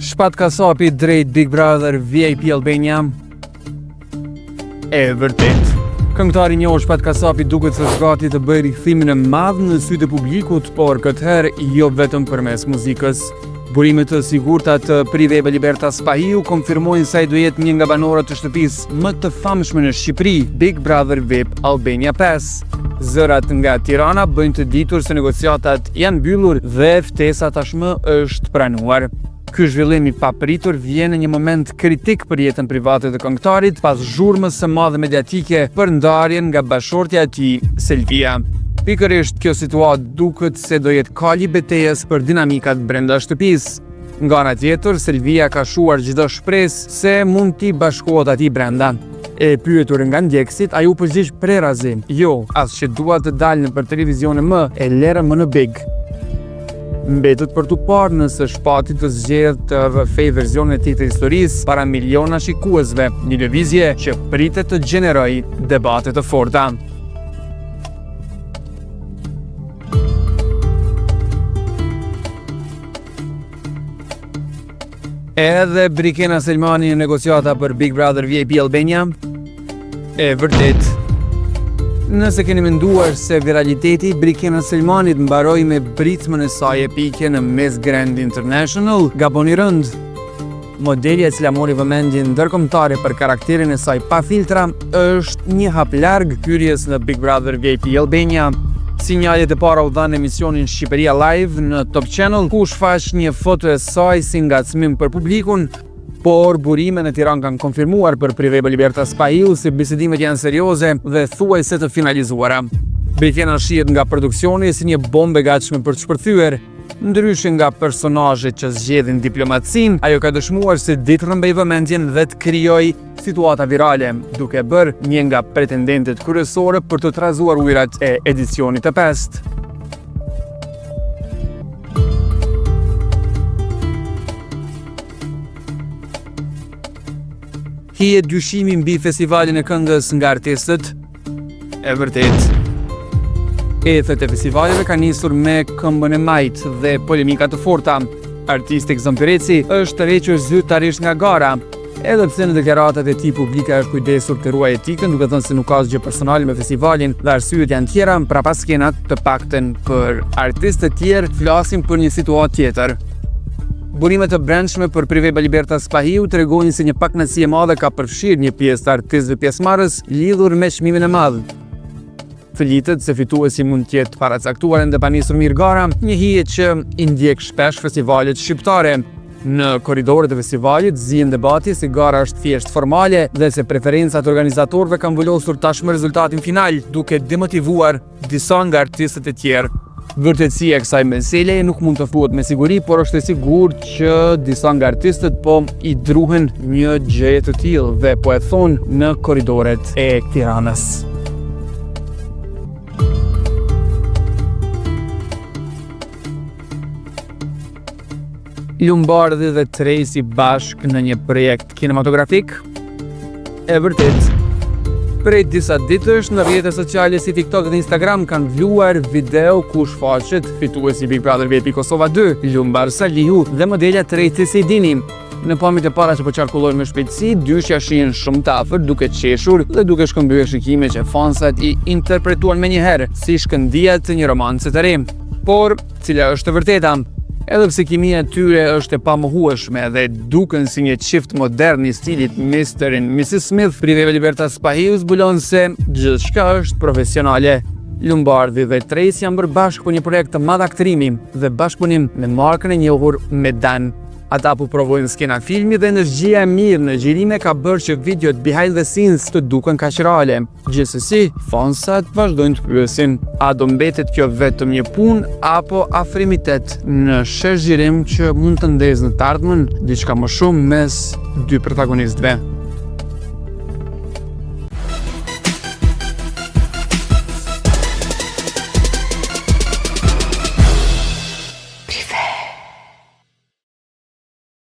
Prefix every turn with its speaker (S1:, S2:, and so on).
S1: Shpat kasapi drejt Big Brother VIP Albania. E vërtet, këngëtari i njohur Shpat Kasapi duket se është gati të bëjë rikthimin e madh në sytë e publikut, por këtë herë jo vetëm përmes muzikës. Burimet të sigurta të Priveva Libertas Spahiu konfirmojnë se ai do jetë një nga banorët të shtëpisë më të famshme në Shqipëri, Big Brother VIP Albania 5. Zërat nga Tirana bëjnë të ditur se negociatat janë mbyllur dhe ftesa tashmë është pranuar. Ky zhvillim i papritur vjen në një moment kritik për jetën private të këngëtarit pas zhurmës së madhe mediatike për ndarjen nga bashortja e tij, Selvia. Pikërisht kjo situatë duket se do jetë kali betejës për dinamikat brenda shtëpisë. Nga ana tjetër, Selvia ka shuar çdo shpresë se mund t'i bashkohet atij brenda. E pyetur nga ndjekësit, ai u përgjigj prerazi: "Jo, as që dua të dal nëpër televizion më, e lera më në Big." Mbetet për t'u parë nëse Shpati të zgjedhë të rrëfej versionin e tij të historisë para miliona shikuesve, një lëvizje që pritet të gjenerojë debate të forta. Edhe Brikena Selmani në negociata për Big Brother VIP Albania. E vërtet, nëse keni menduar se viraliteti i Brikena Selmanit mbaroi me britmën e saj epike në Miss Grand International, gaboni rënd. Modelja e cila mori vëmendjen ndërkombëtare për karakterin e saj pa filtra është një hap larg hyrjes në Big Brother VIP Albania. Sinjalet e para u dhanë emisionin Shqipëria Live në Top Channel, ku shfaq një foto e saj si ngacmim për publikun, por burimet në Tiranë kanë konfirmuar për Priveva Libertas Spahiu se bisedimet janë serioze dhe thuajse të finalizuara. Brikena shihet nga produksioni si një bombë e gatshme për të shpërthyer. Ndryshe nga personazhet që zgjedhin diplomacinë, ajo ka dëshmuar se di të rrëmbej vëmendjen dhe të krijojë situata virale, duke bërë një nga pretendentet kryesore për të trazuar ujërat e edicionit të 5. Hihet dyshimi mbi festivalin e këngës nga artistët. E vërtet, ethet e festivaleve ka nisur me këmbën e majt dhe polemika të forta. Artisti Xhampireci është tërhequr zyrtarisht nga gara, edhe pse në deklaratat e tij publike është kujdesur të ruajë etikën, duke thënë se nuk ka asgjë personale me festivalin dhe arsyet janë tjera, pra pas skenat të paktën për artistë të tjerë flasim për një situatë tjetër. Burimet të brendshme për Priveva Libertas Spahiu tregojnë se një pakënaqësi e madhe ka përfshirë një pjesë të artistëve pjesëmarrës lidhur me çmimin e madh. Flitet se fituesi mund të jetë paracaktuar ende pa nisur mirë gara, një hije që i ndjek shpesh festivalet shqiptare. Në korridoret e festivalit zihen debati se gara është thjesht formale dhe se preferencat e organizatorëve kanë vulosur tashmë rezultatin final, duke demotivuar disa nga artistët e tjerë. Vërtetësia e kësaj mesele nuk mund të thuhet me siguri, por është e sigurt që disa nga artistët po i druhen një gjëje të tillë dhe po e thonë në korridoret e Tiranës. Lombardi dhe Tracy bashkë në një projekt kinematografik. E vërtet, prej disa ditësh në rrjetet sociale si TikTok dhe Instagram kanë vluar video ku shfaqet fituesi Big Brother VIP Kosova 2, Lumbar Salihu dhe modelja Tracy Sejdini. Në pamjet e para që po qarkullojnë me shpejtësi, dyshja shihen shumë të afër, duke qeshur dhe duke shkëmbyer shikime që fansat i interpretuan menjëherë si shkëndijat të një romance të re. Por, cila është e vërteta? Edhe pse kimia e tyre është e pamohueshme dhe duken si një çift modern i stilit Mr. and Mrs. Smith, Priveva Libertas Spahiu zbulon se gjithçka është profesionale. Lombardi dhe Tracy janë bërë bashkë për një projekt të madh aktrimi dhe bashkëpunim me markën e njohur Medan. Ata po provojnë skena filmi dhe energjia e mirë në xhirime ka bërë që videot behind the scenes të duken kaq reale. Gjithsesi, fansat vazhdojnë të pyesin: a do mbetet kjo vetëm një punë apo afrimitet në shërzhirim që mund të ndezë në të ardhmen diçka më shumë mes dy protagonistëve?